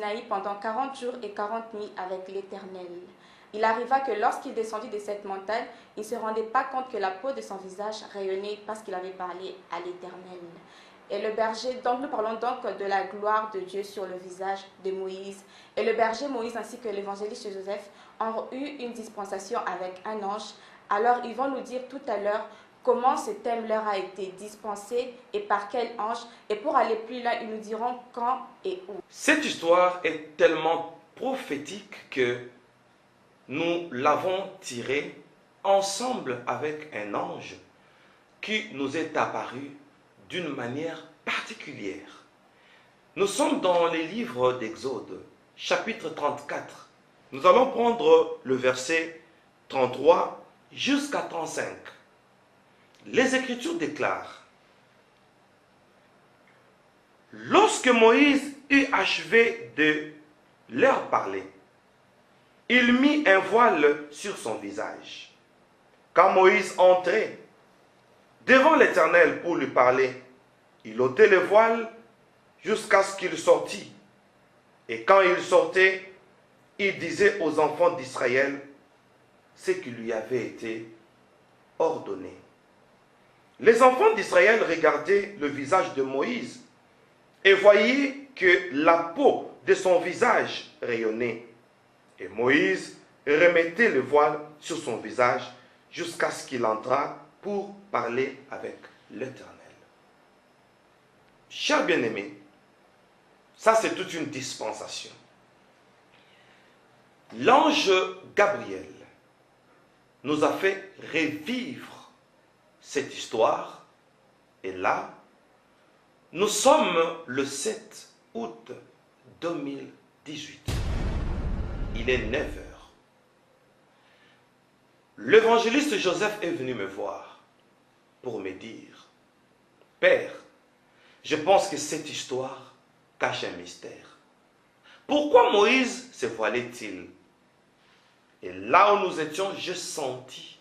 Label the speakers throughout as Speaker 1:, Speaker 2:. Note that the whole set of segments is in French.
Speaker 1: Sinaï pendant 40 jours et 40 nuits avec l'Éternel. Il arriva que lorsqu'il descendit de cette montagne, il ne se rendait pas compte que la peau de son visage rayonnait parce qu'il avait parlé à l'Éternel. Et le berger, donc nous parlons donc de la gloire de Dieu sur le visage de Moïse. Et le berger Moïse ainsi que l'évangéliste Joseph ont eu une dispensation avec un ange. Alors ils vont nous dire tout à l'heure comment ce thème leur a été dispensé et par quel ange. Et pour aller plus loin, ils nous diront quand et où.
Speaker 2: Cette histoire est tellement prophétique que nous l'avons tirée ensemble avec un ange qui nous est apparu d'une manière particulière. Nous sommes dans les livres d'Exode, chapitre 34. Nous allons prendre le verset 33 jusqu'à 35. Les Écritures déclarent: lorsque Moïse eut achevé de leur parler, il mit un voile sur son visage. Quand Moïse entrait devant l'Éternel pour lui parler, il ôtait le voile jusqu'à ce qu'il sortît. Et quand il sortait, il disait aux enfants d'Israël ce qui lui avait été ordonné. Les enfants d'Israël regardaient le visage de Moïse et voyaient que la peau de son visage rayonnait. Et Moïse remettait le voile sur son visage jusqu'à ce qu'il entrât pour parler avec l'Éternel. Chers bien-aimés, ça c'est toute une dispensation. L'ange Gabriel nous a fait revivre cette histoire. Et là, nous sommes le 7 août 2018. Il est 9 heures. L'évangéliste Joseph est venu me voir pour me dire: Père, je pense que cette histoire cache un mystère. Pourquoi Moïse se voilait-il? Et là où nous étions, j'ai senti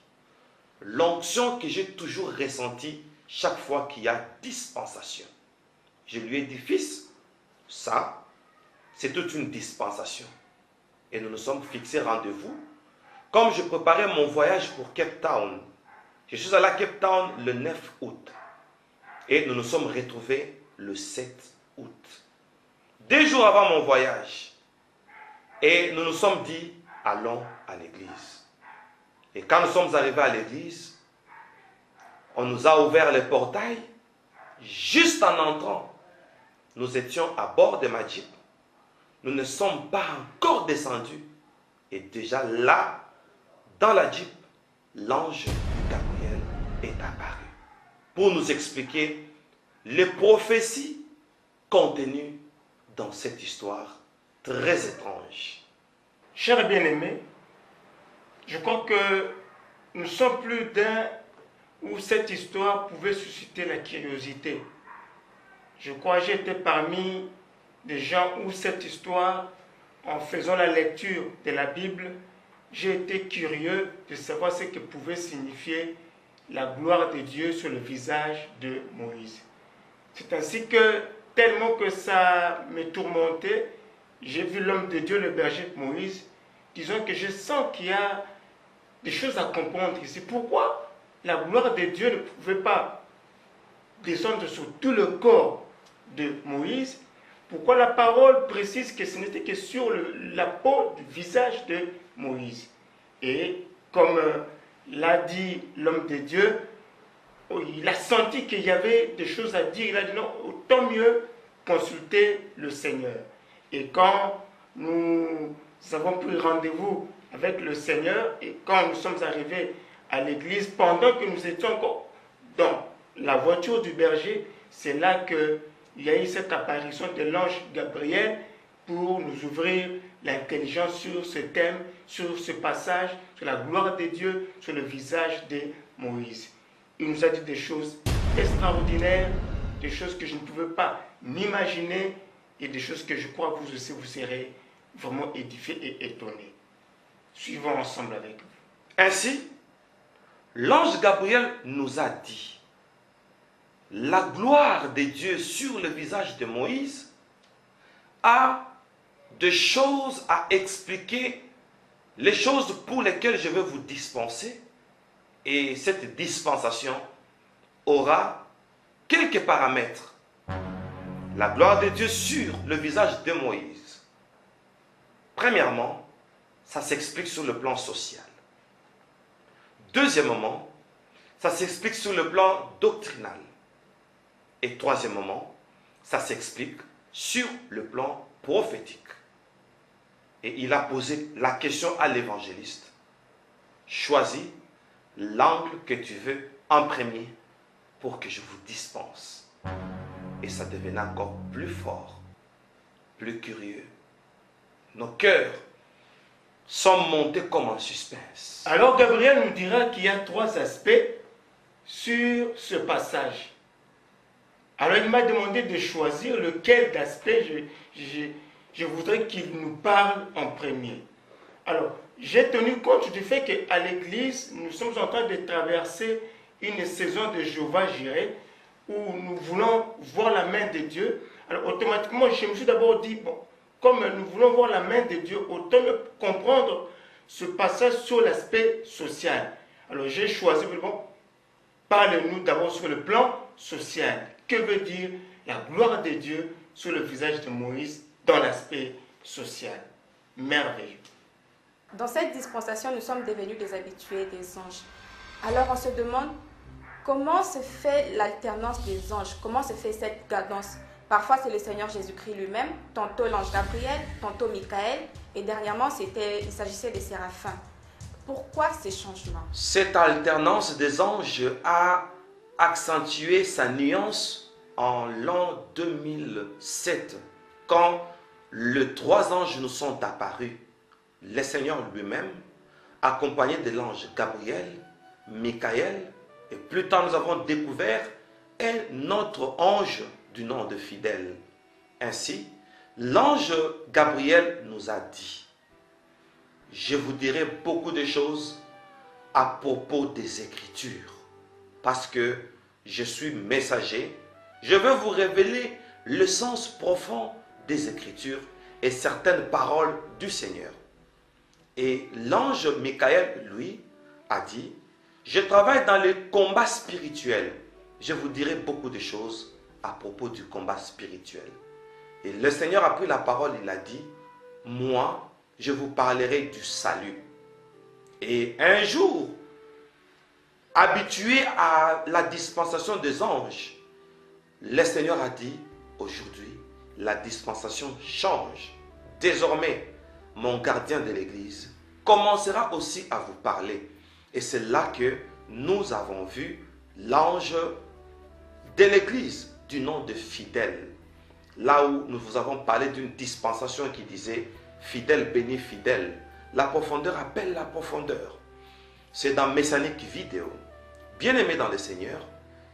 Speaker 2: l'onction que j'ai toujours ressentie chaque fois qu'il y a dispensation. Je lui ai dit: fils, ça, c'est toute une dispensation. Et nous nous sommes fixés rendez-vous. Comme je préparais mon voyage pour Cape Town, je suis allé à Cape Town le 9 août. Et nous nous sommes retrouvés le 7 août. 2 jours avant mon voyage. Et nous nous sommes dit: allons à l'église. Et quand nous sommes arrivés à l'église, on nous a ouvert les portails. Juste en entrant, nous étions à bord de ma Jeep. Nous ne sommes pas encore descendus. Et déjà là, dans la Jeep, l'ange Gabriel est apparu pour nous expliquer les prophéties contenues dans cette histoire très étrange.
Speaker 3: Chers bien-aimés, je crois que nous sommes plus d'un où cette histoire pouvait susciter la curiosité. Je crois que j'étais parmi des gens où cette histoire, en faisant la lecture de la Bible, j'ai été curieux de savoir ce que pouvait signifier la gloire de Dieu sur le visage de Moïse. C'est ainsi que, tellement que ça me tourmentait, j'ai vu l'homme de Dieu, le berger Moïse, disant que je sens qu'il y a des choses à comprendre ici. Pourquoi la gloire de Dieu ne pouvait pas descendre sur tout le corps de Moïse? Pourquoi la parole précise que ce n'était que sur la peau du visage de Moïse? Et comme l'a dit l'homme de Dieu, il a senti qu'il y avait des choses à dire. Il a dit non, autant mieux consulter le Seigneur. Et quand nous avons pris rendez-vous avec le Seigneur et quand nous sommes arrivés à l'église, pendant que nous étions encore dans la voiture du berger, c'est là qu'il y a eu cette apparition de l'ange Gabriel pour nous ouvrir l'intelligence sur ce thème, sur ce passage, sur la gloire de Dieu, sur le visage de Moïse. Il nous a dit des choses extraordinaires, des choses que je ne pouvais pas m'imaginer et des choses que je crois que vous aussi vous serez vraiment édifiés et étonnés. Suivons ensemble avec vous.
Speaker 2: Ainsi, l'ange Gabriel nous a dit: la gloire de Dieu sur le visage de Moïse a de choses à expliquer, les choses pour lesquelles je vais vous dispenser. Et cette dispensation aura quelques paramètres. La gloire de Dieu sur le visage de Moïse. Premièrement, ça s'explique sur le plan social. Deuxièmement, ça s'explique sur le plan doctrinal. Et troisièmement, ça s'explique sur le plan prophétique. Et il a posé la question à l'évangéliste. Choisis l'angle que tu veux en premier pour que je vous dispense. Et ça devenait encore plus fort, plus curieux. Nos cœurs sont montés comme en suspense.
Speaker 3: Alors Gabriel nous dira qu'il y a 3 aspects sur ce passage. Alors il m'a demandé de choisir lequel d'aspect je voudrais qu'il nous parle en premier. Alors, j'ai tenu compte du fait qu'à l'église, nous sommes en train de traverser une saison de Jéhovah Jireh où nous voulons voir la main de Dieu. Alors, automatiquement, je me suis d'abord dit, bon, comme nous voulons voir la main de Dieu, autant comprendre ce passage sur l'aspect social. Alors, j'ai choisi, bon, parle-nous d'abord sur le plan social. Que veut dire la gloire de Dieu sur le visage de Moïse dans l'aspect social? Merveilleux.
Speaker 1: Dans cette dispensation, nous sommes devenus des habitués des anges. Alors on se demande comment se fait l'alternance des anges, comment se fait cette cadence. Parfois c'est le Seigneur Jésus-Christ lui-même, tantôt l'ange Gabriel, tantôt Michael, et dernièrement il s'agissait des séraphins. Pourquoi ces changements?
Speaker 2: Cette alternance des anges a accentué sa nuance en l'an 2007, quand les 3 anges nous sont apparus. Le Seigneur lui-même, accompagné de l'ange Gabriel, Michael, et plus tard nous avons découvert un autre ange du nom de Fidèle. Ainsi, l'ange Gabriel nous a dit: je vous dirai beaucoup de choses à propos des Écritures, parce que je suis messager, je veux vous révéler le sens profond des Écritures et certaines paroles du Seigneur. Et l'ange Michael, lui, a dit: je travaille dans le combat spirituel. Je vous dirai beaucoup de choses à propos du combat spirituel. Et le Seigneur a pris la parole, il a dit: moi, je vous parlerai du salut. Et un jour, habitué à la dispensation des anges, le Seigneur a dit: aujourd'hui, la dispensation change. Désormais, mon gardien de l'église commencera aussi à vous parler. Et c'est là que nous avons vu l'ange de l'église du nom de Fidèle. Là où nous vous avons parlé d'une dispensation qui disait: fidèle béni fidèle. La profondeur appelle la profondeur. C'est dans Messianique Vidéo. Bien-aimé dans le Seigneur,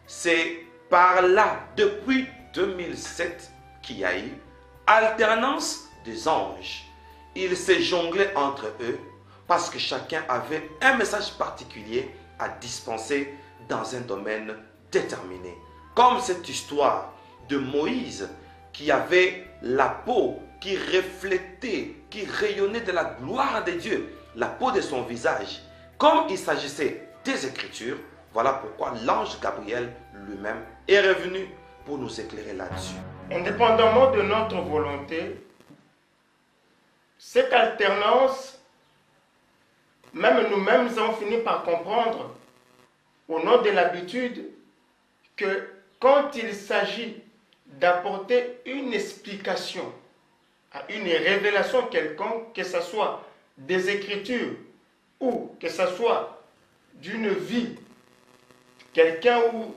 Speaker 2: c'est par là, depuis 2007, qu'il y a eu alternance des anges. Ils se jonglaient entre eux parce que chacun avait un message particulier à dispenser dans un domaine déterminé. Comme cette histoire de Moïse qui avait la peau qui reflétait, qui rayonnait de la gloire de Dieu, la peau de son visage. Comme il s'agissait des Écritures, voilà pourquoi l'ange Gabriel lui-même est revenu pour nous éclairer là-dessus.
Speaker 3: Indépendamment de notre volonté, cette alternance, même nous-mêmes avons fini par comprendre, au nom de l'habitude, que quand il s'agit d'apporter une explication à une révélation quelconque, que ce soit des Écritures ou que ce soit d'une vie, quelqu'un ou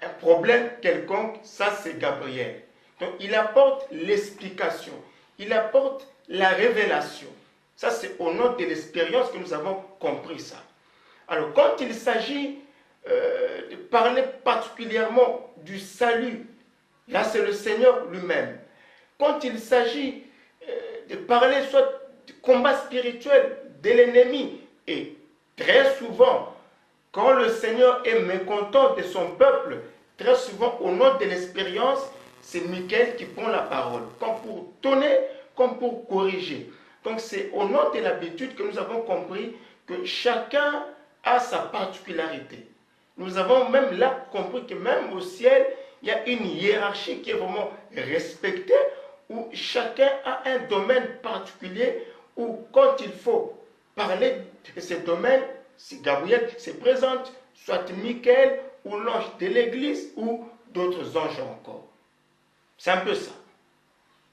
Speaker 3: un problème quelconque, ça c'est Gabriel. Donc il apporte l'explication, il apporte la révélation. Ça c'est au nom de l'expérience que nous avons compris ça. Alors quand il s'agit de parler particulièrement du salut, là c'est le Seigneur lui-même. Quand il s'agit de parler soit du combat spirituel de l'ennemi, et très souvent, quand le Seigneur est mécontent de son peuple, très souvent, au nom de l'expérience, c'est Michael qui prend la parole. Comme pour donner comme pour corriger. Donc c'est au nom de l'habitude que nous avons compris que chacun a sa particularité. Nous avons même là compris que même au ciel, il y a une hiérarchie qui est vraiment respectée, où chacun a un domaine particulier, où quand il faut parler de ce domaine, si Gabriel se présente, soit Michael ou l'ange de l'église ou d'autres anges encore. C'est un peu ça.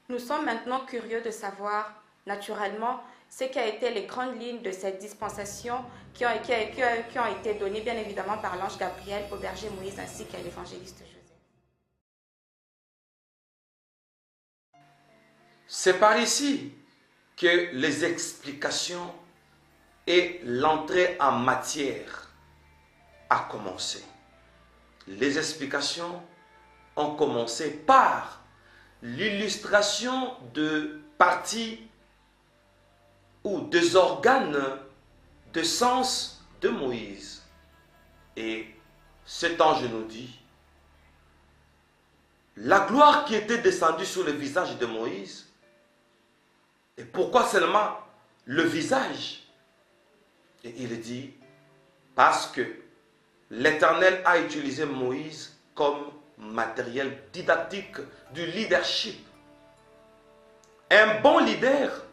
Speaker 1: Nous sommes maintenant curieux de savoir, naturellement, ce qui a été les grandes lignes de cette dispensation qui ont été données bien évidemment par l'ange Gabriel au berger Moïse ainsi qu'à l'évangéliste Joseph.
Speaker 2: C'est par ici que les explications et l'entrée en matière a commencé. Les explications ont commencé par l'illustration de parties ou des organes de sens de Moïse. Et cet ange nous dit, la gloire qui était descendue sur le visage de Moïse, et pourquoi seulement le visage? Et il dit, parce que l'Éternel a utilisé Moïse comme matériel didactique du leadership. Un bon leader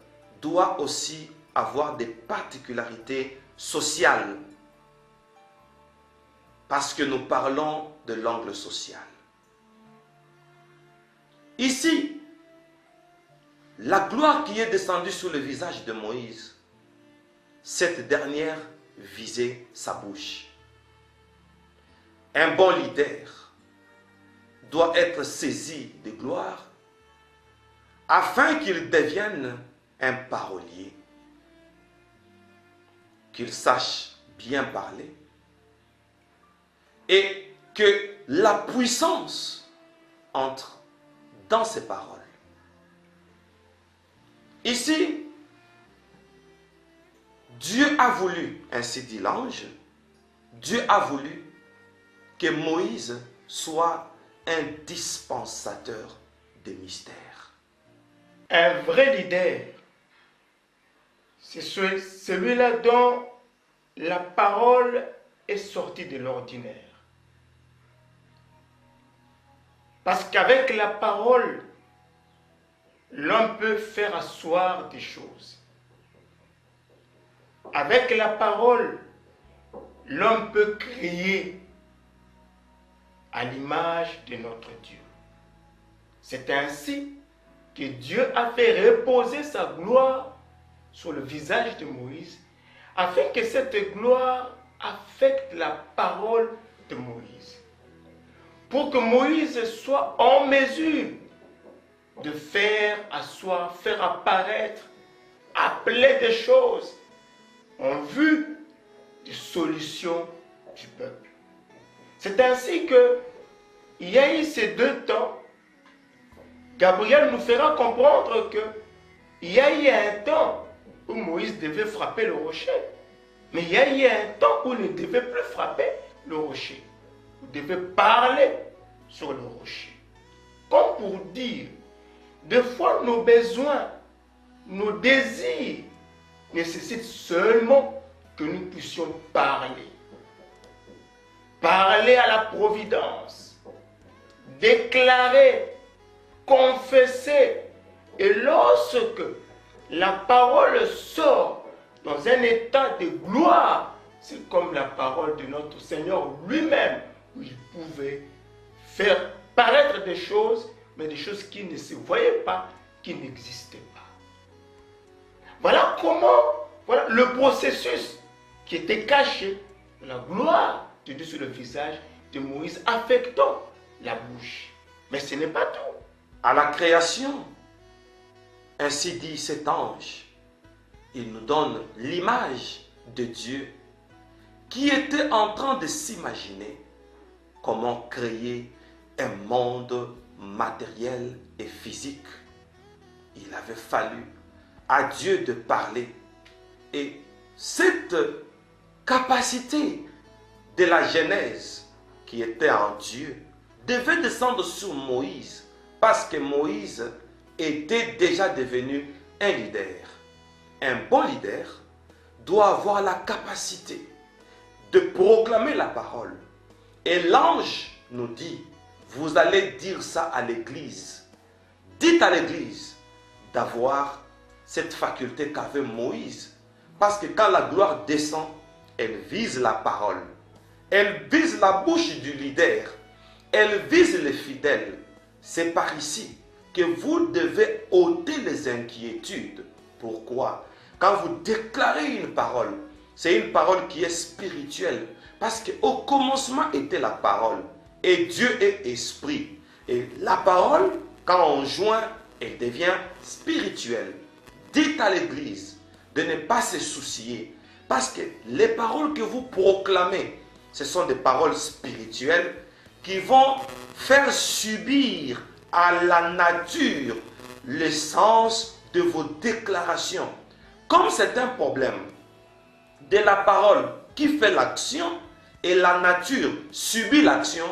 Speaker 2: doit aussi avoir des particularités sociales, parce que nous parlons de l'angle social. Ici, la gloire qui est descendue sur le visage de Moïse, cette dernière visait sa bouche. Un bon leader doit être saisi de gloire afin qu'il devienne un parolier, qu'il sache bien parler et que la puissance entre dans ses paroles. Ici, Dieu a voulu, ainsi dit l'ange, Dieu a voulu que Moïse soit un dispensateur de mystères.
Speaker 3: Un vrai leader, c'est celui-là dont la parole est sortie de l'ordinaire. Parce qu'avec la parole, l'homme peut faire asseoir des choses. Avec la parole, l'homme peut créer à l'image de notre Dieu. C'est ainsi que Dieu a fait reposer sa gloire sur le visage de Moïse, afin que cette gloire affecte la parole de Moïse. Pour que Moïse soit en mesure de faire asseoir, faire apparaître, appeler des choses en vue de solutions du peuple. C'est ainsi que il y a eu ces deux temps. Gabriel nous fera comprendre que il y a eu un temps où Moïse devait frapper le rocher, mais il y a eu un temps où il ne devait plus frapper le rocher. Il devait parler sur le rocher. Comme pour dire, des fois nos besoins, nos désirs nécessitent seulement que nous puissions parler. Parler à la providence, déclarer, confesser. Et lorsque la parole sort dans un état de gloire, c'est comme la parole de notre Seigneur lui-même, où il pouvait faire paraître des choses, mais des choses qui ne se voyaient pas, qui n'existaient pas. Voilà comment, voilà le processus qui était caché, la gloire de Dieu sur le visage de Moïse, affectant la bouche. Mais ce n'est pas tout.
Speaker 2: À la création, ainsi dit cet ange, il nous donne l'image de Dieu qui était en train de s'imaginer comment créer un monde matériel et physique. Il avait fallu à Dieu de parler. Et cette capacité de la Genèse qui était en Dieu devait descendre sur Moïse, parce que Moïse était déjà devenu un leader. Un bon leader doit avoir la capacité de proclamer la parole. Et l'ange nous dit, vous allez dire ça à l'église. Dites à l'église d'avoir cette faculté qu'avait Moïse. Parce que quand la gloire descend, elle vise la parole. Elle vise la bouche du leader. Elle vise les fidèles. C'est par ici que vous devez ôter les inquiétudes. Pourquoi? Quand vous déclarez une parole, c'est une parole qui est spirituelle. Parce qu'au commencement était la parole. Et Dieu est esprit. Et la parole, quand on joint, elle devient spirituelle. Dites à l'église de ne pas se soucier. Parce que les paroles que vous proclamez, ce sont des paroles spirituelles qui vont faire subir à la nature le sens de vos déclarations. Comme c'est un problème de la parole qui fait l'action et la nature subit l'action,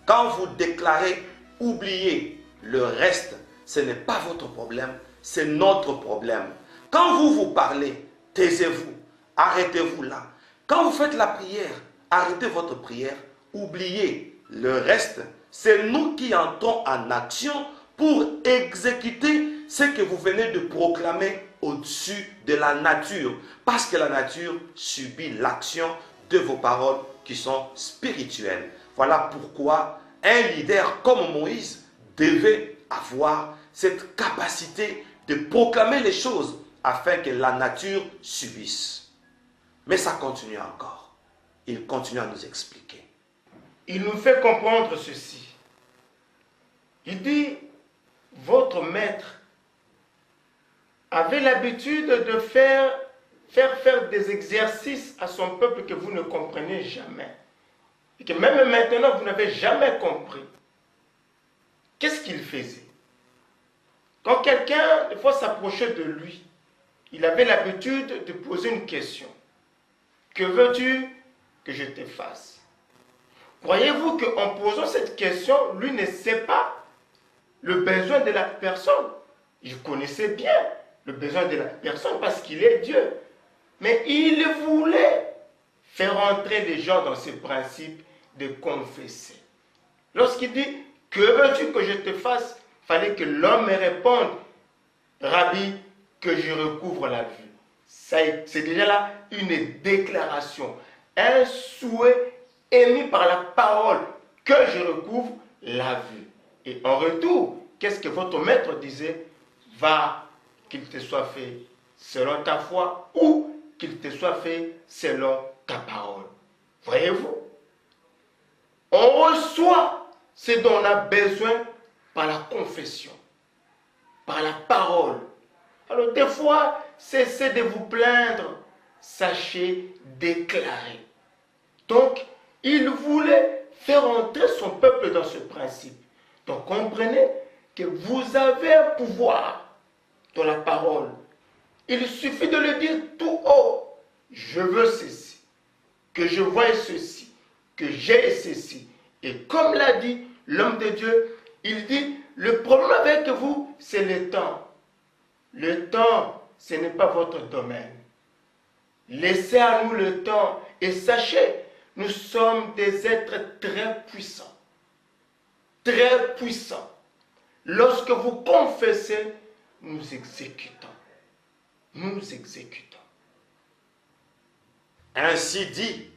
Speaker 2: quand vous déclarez, oubliez le reste, ce n'est pas votre problème, c'est notre problème. Quand vous parlez, taisez-vous, arrêtez-vous là. Quand vous faites la prière, arrêtez votre prière, oubliez le reste. C'est nous qui entrons en action pour exécuter ce que vous venez de proclamer au-dessus de la nature. Parce que la nature subit l'action de vos paroles qui sont spirituelles. Voilà pourquoi un leader comme Moïse devait avoir cette capacité de proclamer les choses afin que la nature subisse. Mais ça continue encore. Il continue à nous expliquer.
Speaker 3: Il nous fait comprendre ceci. Il dit, votre maître avait l'habitude de faire des exercices à son peuple que vous ne comprenez jamais. Et que même maintenant, vous n'avez jamais compris. Qu'est-ce qu'il faisait? Quand quelqu'un, des fois, s'approchait de lui, il avait l'habitude de poser une question. Que veux-tu que je te fasse? Croyez-vous qu'en posant cette question, lui ne sait pas le besoin de la personne? Il connaissait bien le besoin de la personne parce qu'il est Dieu. Mais il voulait faire entrer les gens dans ce principe de confesser. Lorsqu'il dit, que veux-tu que je te fasse? Il fallait que l'homme me réponde, Rabbi, que je recouvre la vue. C'est déjà là une déclaration, un souhait émis par la parole, que je recouvre la vue. Et en retour, qu'est-ce que votre maître disait? Va, qu'il te soit fait selon ta foi, ou qu'il te soit fait selon ta parole. Voyez-vous? On reçoit ce dont on a besoin par la confession, par la parole. Alors des fois, cessez de vous plaindre, sachez déclarer. Donc, il voulait faire entrer son peuple dans ce principe. Donc comprenez que vous avez un pouvoir dans la parole. Il suffit de le dire tout haut. Je veux ceci, que je voie ceci, que j'ai ceci. Et comme l'a dit l'homme de Dieu, il dit, le problème avec vous, c'est le temps. Le temps, ce n'est pas votre domaine. Laissez à nous le temps et sachez, nous sommes des êtres très puissants. Très puissants. Lorsque vous confessez, nous exécutons. Nous exécutons.
Speaker 2: Ainsi dit,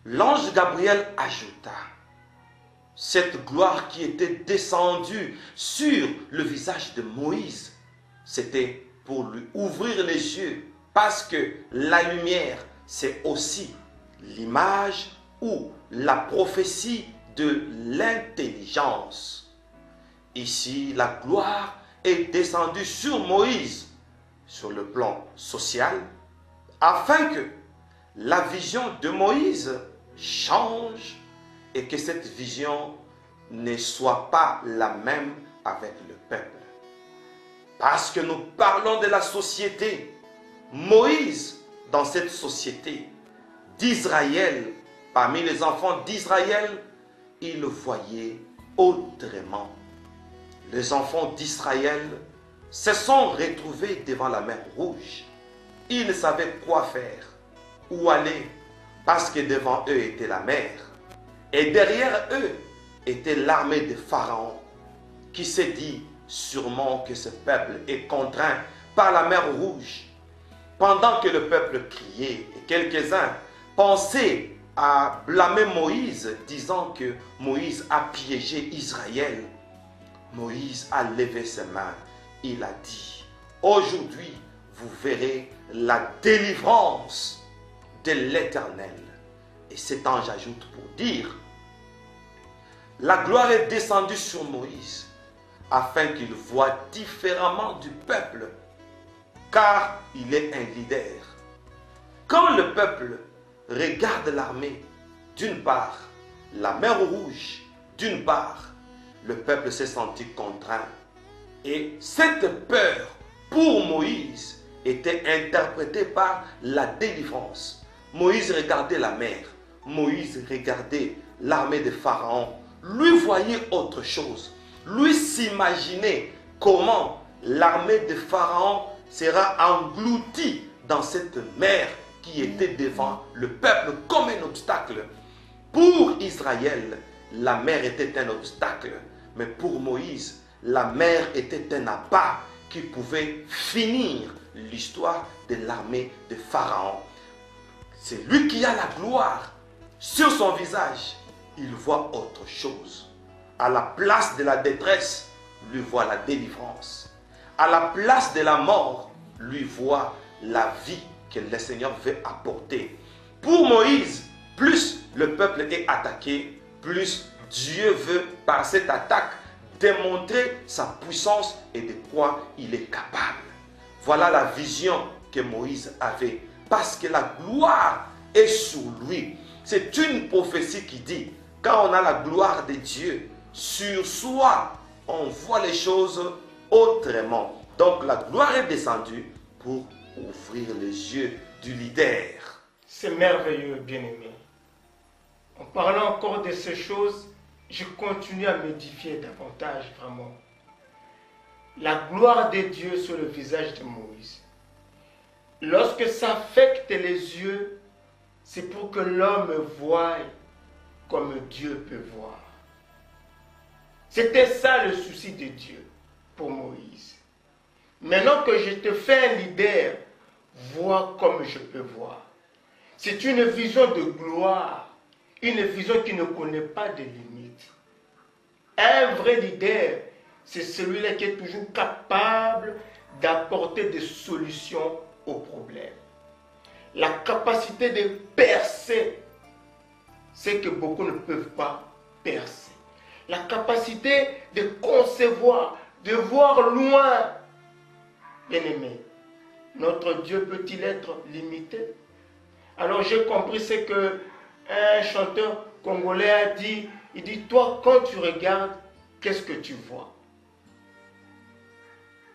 Speaker 2: l'ange Gabriel ajouta, cette gloire qui était descendue sur le visage de Moïse, c'était pour lui ouvrir les yeux, parce que la lumière, c'est aussi l'image ou la prophétie de l'intelligence. Ici, la gloire est descendue sur Moïse, sur le plan social, afin que la vision de Moïse change et que cette vision ne soit pas la même avec le peuple. Parce que nous parlons de la société. Moïse, dans cette société d'Israël, parmi les enfants d'Israël, il voyait autrement. les enfants d'Israël se sont retrouvés devant la mer Rouge. Ils ne savaient quoi faire, où aller, parce que devant eux était la mer. Et derrière eux était l'armée de Pharaon, qui s'est dit sûrement que ce peuple est contraint par la mer Rouge. Pendant que le peuple criait, et quelques-uns pensaient à blâmer Moïse, disant que Moïse a piégé Israël, Moïse a levé ses mains. Il a dit, aujourd'hui, vous verrez la délivrance de l'Éternel. Et cet ange ajoute pour dire, la gloire est descendue sur Moïse, afin qu'il voie différemment du peuple, car il est un leader. Quand le peuple regarde l'armée, d'une part, la mer Rouge, d'une part, le peuple s'est senti contraint. Et cette peur pour Moïse était interprétée par la délivrance. Moïse regardait la mer, Moïse regardait l'armée de Pharaon. Lui voyait autre chose. Lui s'imaginait comment l'armée de Pharaon sera engloutie dans cette mer qui était devant le peuple comme un obstacle. Pour Israël, la mer était un obstacle, mais pour Moïse, la mer était un appât qui pouvait finir l'histoire de l'armée de Pharaon. C'est lui qui a la gloire sur son visage. Il voit autre chose. À la place de la détresse, lui voit la délivrance. À la place de la mort, lui voit la vie que le Seigneur veut apporter. Pour Moïse, plus le peuple est attaqué, plus Dieu veut, par cette attaque, démontrer sa puissance et de quoi il est capable. Voilà la vision que Moïse avait. Parce que la gloire est sur lui. C'est une prophétie qui dit, quand on a la gloire de Dieu sur soi, on voit les choses autrement. Donc la gloire est descendue pour ouvrir les yeux du leader.
Speaker 3: C'est merveilleux, bien-aimé. En parlant encore de ces choses, je continue à m'édifier davantage, vraiment. La gloire de Dieu sur le visage de Moïse. Lorsque ça affecte les yeux, c'est pour que l'homme voie comme Dieu peut voir. C'était ça le souci de Dieu pour Moïse. Maintenant que je te fais un leader, vois comme je peux voir. C'est une vision de gloire, une vision qui ne connaît pas de limites. Un vrai leader, c'est celui-là qui est toujours capable d'apporter des solutions aux problèmes. La capacité de percer ce que beaucoup ne peuvent pas percer. La capacité de concevoir, de voir loin. Bien-aimé, notre Dieu peut-il être limité? Alors j'ai compris ce que un chanteur congolais a dit. Il dit, toi, quand tu regardes, qu'est-ce que tu vois?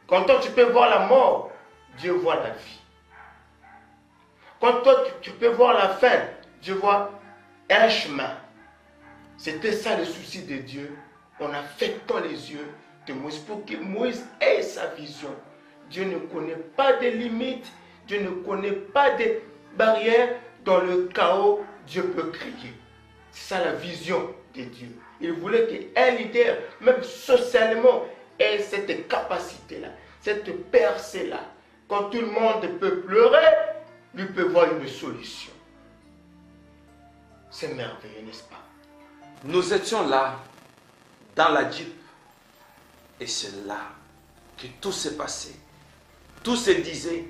Speaker 3: Quand toi, tu peux voir la mort, Dieu voit la vie. Quand toi, tu peux voir la fin, Dieu voit un chemin. C'était ça le souci de Dieu. On a fait dans les yeux de Moïse pour que Moïse ait sa vision. Dieu ne connaît pas de limites, Dieu ne connaît pas de barrières. Dans le chaos, Dieu peut crier. C'est ça la vision de Dieu. Il voulait qu'un leader, même socialement, ait cette capacité-là, cette percée-là. Quand tout le monde peut pleurer, lui peut voir une solution. C'est merveilleux, n'est-ce pas?
Speaker 2: Nous étions là, dans la Jeep, et c'est là que tout s'est passé. Tout se disait,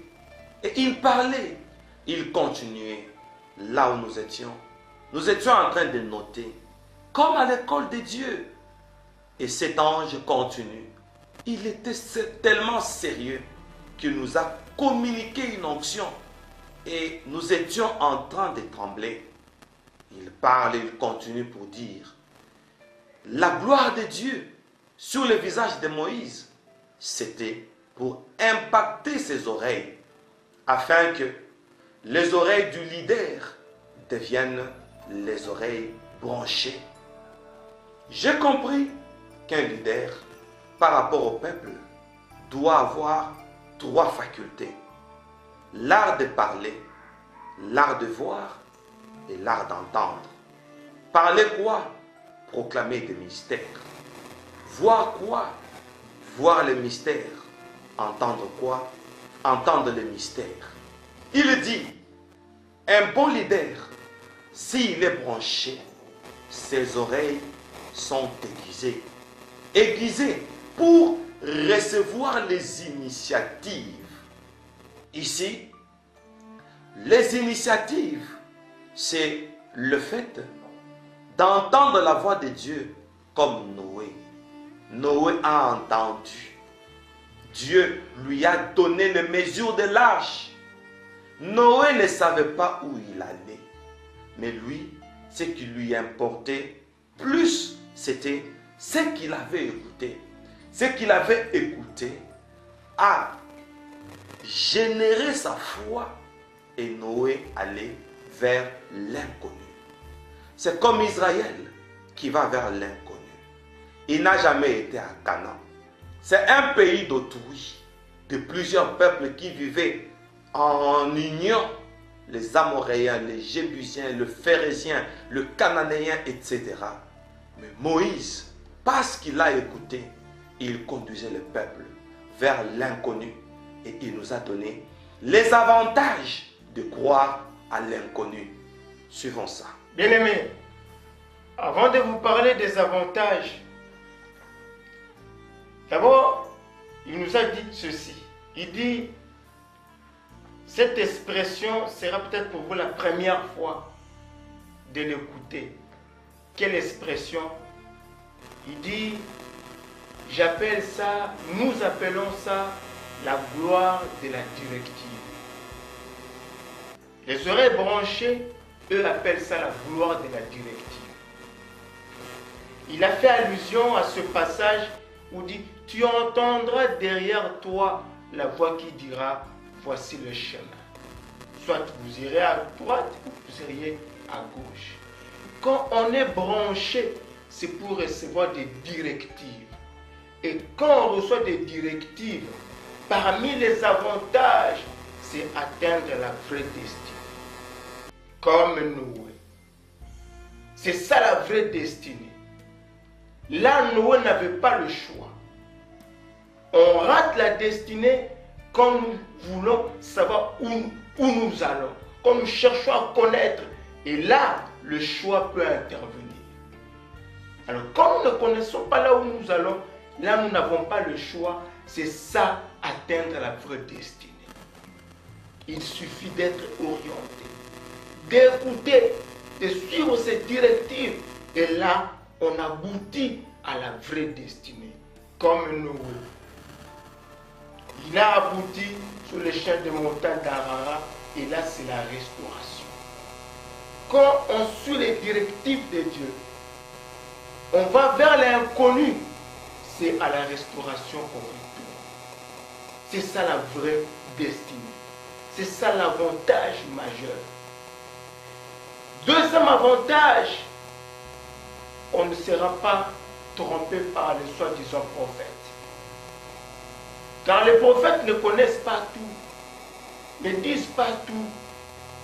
Speaker 2: et il parlait, il continuait. Là où nous étions en train de noter, comme à l'école de Dieu. Et cet ange continue. Il était tellement sérieux qu'il nous a communiqué une onction. Et nous étions en train de trembler. Il parle et il continue pour dire, la gloire de Dieu sur le visage de Moïse, c'était pour impacter ses oreilles, afin que les oreilles du leader deviennent les oreilles branchées. J'ai compris qu'un leader par rapport au peuple, doit avoir 3 facultés. L'art de parler, l'art de voir et l'art d'entendre. Parler quoi? Proclamer des mystères. Voir quoi? Voir les mystères. Entendre quoi? Entendre les mystères. Il dit, un bon leader, s'il est branché, ses oreilles sont aiguisées. Aiguisées pour recevoir les initiatives. Ici, les initiatives, c'est le fait d'entendre la voix de Dieu comme Noé. Noé a entendu. Dieu lui a donné les mesures de l'arche. Noé ne savait pas où il allait. Mais lui, ce qui lui importait plus, c'était ce qu'il avait écouté. Ce qu'il avait écouté a généré sa foi et Noé allait vers l'inconnu. C'est comme Israël qui va vers l'inconnu. Il n'a jamais été à Canaan. C'est un pays d'autrui, de plusieurs peuples qui vivaient en union. Les Amoréens, les Jébusiens, le Phérézien, le Cananéen, etc. Mais Moïse, parce qu'il a écouté, il conduisait le peuple vers l'inconnu. Et il nous a donné les avantages de croire à l'inconnu. Suivons ça.
Speaker 3: Bien-aimés, avant de vous parler des avantages, d'abord, il nous a dit ceci. Il dit, cette expression sera peut-être pour vous la première fois de l'écouter. Quelle expression? Il dit, j'appelle ça, nous appelons ça la gloire de la directive. Les oreilles branchées, eux appellent ça la gloire de la directive. Il a fait allusion à ce passage où il dit, tu entendras derrière toi la voix qui dira, voici le chemin. Soit vous irez à droite ou vous iriez à gauche. Quand on est branché, c'est pour recevoir des directives. Et quand on reçoit des directives, parmi les avantages, c'est atteindre la vraie destinée. Comme Noé. C'est ça la vraie destinée. Là, Noé n'avait pas le choix. On rate la destinée quand nous voulons savoir où nous allons. Quand nous cherchons à connaître. Et là, le choix peut intervenir. Alors, quand nous ne connaissons pas là où nous allons, là, nous n'avons pas le choix. C'est ça, atteindre la vraie destinée. Il suffit d'être orienté, d'écouter, de suivre ces directives. Et là, on aboutit à la vraie destinée. Comme Noé. Il a abouti sur les chaînes de montagne d'Arara. Et là, c'est la restauration. Quand on suit les directives de Dieu, on va vers l'inconnu. C'est à la restauration qu'on retourne. C'est ça la vraie destinée. C'est ça l'avantage majeur. Deuxième avantage, on ne sera pas trompé par les soi-disant prophètes. Car les prophètes ne connaissent pas tout, ne disent pas tout.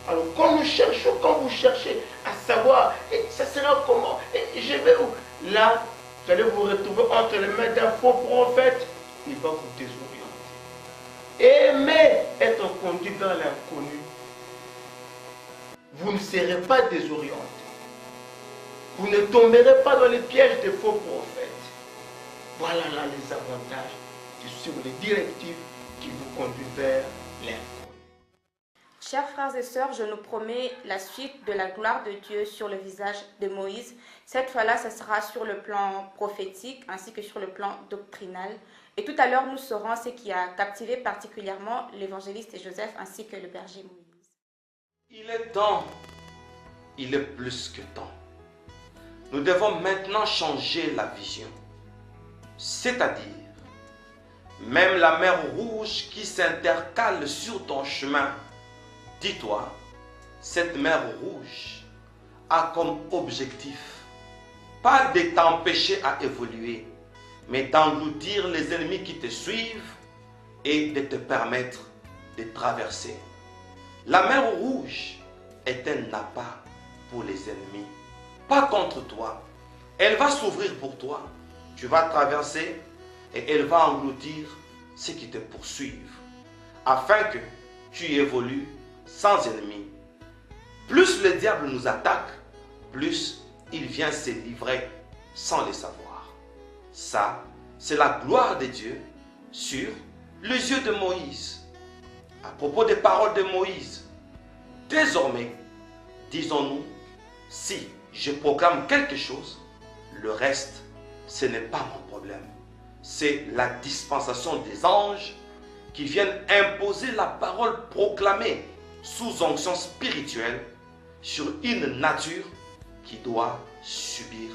Speaker 3: Alors quand nous cherchons, quand vous cherchez à savoir, ça sera comment, je vais où? Là, vous allez vous retrouver entre les mains d'un faux prophète, il va vous désorienter. Aimez être conduit vers l'inconnu. Vous ne serez pas désorienté. Vous ne tomberez pas dans les pièges des faux prophètes. Voilà là les avantages de suivre les directives qui vous conduisent vers l'inconnu.
Speaker 1: Chers frères et sœurs, je nous promets la suite de la gloire de Dieu sur le visage de Moïse. Cette fois-là, ce sera sur le plan prophétique ainsi que sur le plan doctrinal. Et tout à l'heure, nous saurons ce qui a captivé particulièrement l'évangéliste Joseph ainsi que le berger Moïse.
Speaker 2: Il est temps, il est plus que temps. Nous devons maintenant changer la vision. C'est-à-dire, même la mer Rouge qui s'intercale sur ton chemin, dis-toi, cette mer Rouge a comme objectif, pas de t'empêcher à évoluer, mais d'engloutir les ennemis qui te suivent et de te permettre de traverser. La mer Rouge est un appât pour les ennemis, pas contre toi. Elle va s'ouvrir pour toi. Tu vas traverser et elle va engloutir ceux qui te poursuivent, afin que tu évolues sans ennemis. Plus le diable nous attaque, plus il vient se livrer sans le savoir. Ça, c'est la gloire de Dieu sur les yeux de Moïse. À propos des paroles de Moïse, désormais, disons-nous, si je proclame quelque chose, le reste, ce n'est pas mon problème. C'est la dispensation des anges qui viennent imposer la parole proclamée sous onction spirituelle sur une nature qui doit subir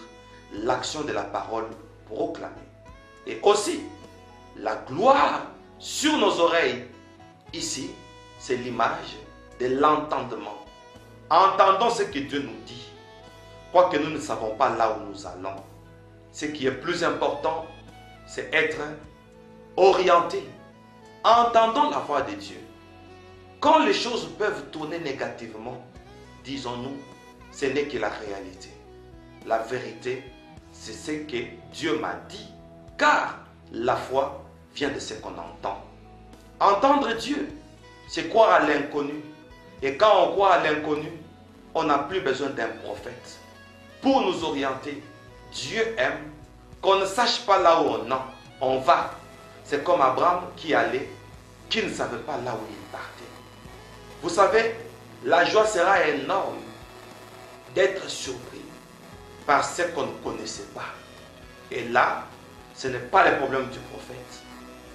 Speaker 2: l'action de la parole proclamée. Et aussi, la gloire sur nos oreilles. Ici, c'est l'image de l'entendement. Entendons ce que Dieu nous dit, quoique nous ne savons pas là où nous allons. Ce qui est plus important, c'est être orienté. Entendons la voix de Dieu. Quand les choses peuvent tourner négativement, disons-nous, ce n'est que la réalité. La vérité, c'est ce que Dieu m'a dit, car la foi vient de ce qu'on entend. Entendre Dieu, c'est croire à l'inconnu. Et quand on croit à l'inconnu, on n'a plus besoin d'un prophète. Pour nous orienter, Dieu aime qu'on ne sache pas là où on va. C'est comme Abraham qui allait, qui ne savait pas là où il partait. Vous savez, la joie sera énorme d'être surpris par ce qu'on ne connaissait pas. Et là, ce n'est pas le problème du prophète,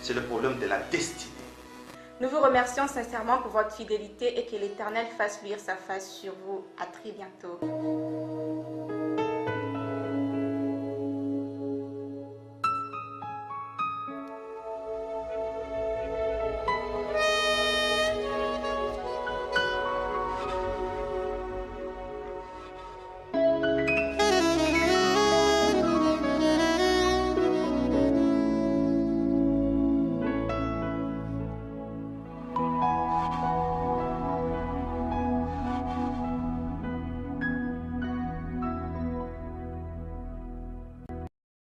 Speaker 2: c'est le problème de la destinée.
Speaker 1: Nous vous remercions sincèrement pour votre fidélité et que l'Éternel fasse luire sa face sur vous. À très bientôt.